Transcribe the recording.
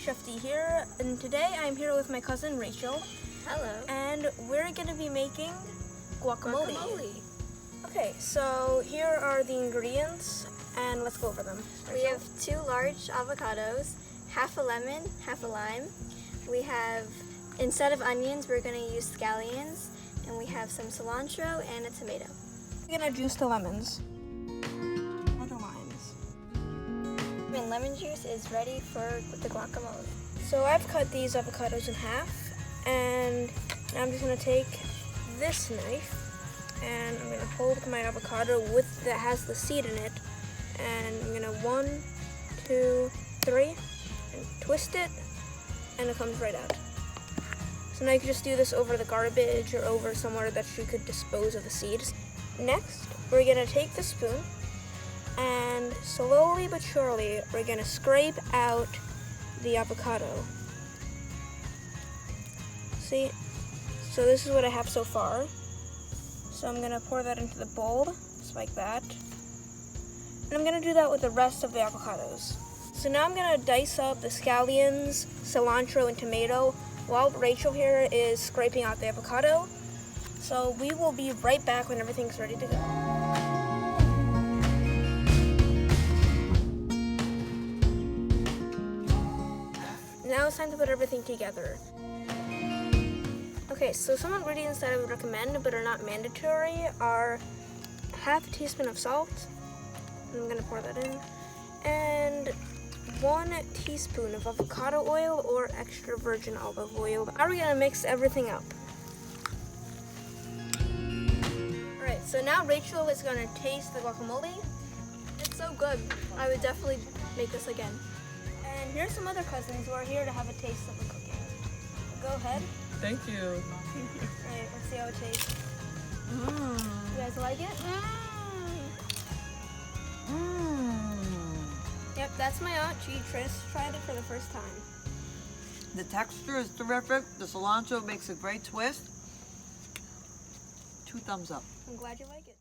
Chef D here, and today I'm here with my cousin Rachel. Hello. And we're going to be making guacamole. Okay, so here are the ingredients, and let's go over them. We have 2 large avocados, half a lemon, half a lime. We have, instead of onions, we're going to use scallions, and we have some cilantro and a tomato. We're going to juice the lemons. Or the limes. And lemon juice is ready for the guacamole. So I've cut these avocados in half, and now I'm just going to take this knife and I'm going to hold my avocado that has the seed in it, and I'm going to 1, 2, 3 and twist it, and it comes right out. So now you can just do this over the garbage or over somewhere that you could dispose of the seeds. Next, we're going to take the spoon and slowly but surely we're going to scrape out the avocado. See? So this is what I have so far. So I'm going to pour that into the bowl, just like that. And I'm going to do that with the rest of the avocados. So now I'm going to dice up the scallions, cilantro, and tomato while Rachel here is scraping out the avocado. So we will be right back when everything's ready to go. Now it's time to put everything together. Okay, so some ingredients that I would recommend but are not mandatory are half a teaspoon of salt. I'm gonna pour that in. And 1 teaspoon of avocado oil or extra virgin olive oil. Now we're gonna mix everything up. Alright, so now Rachel is gonna taste the guacamole. It's so good. I would definitely make this again. And here's some other cousins who are here to have a taste of the cooking. Go ahead. Thank you. Alright, let's see how it tastes. Mmm. You guys like it? Yep, that's my aunt. She tried it for the first time. The texture is terrific. The cilantro makes a great twist. 2 thumbs up. I'm glad you like it.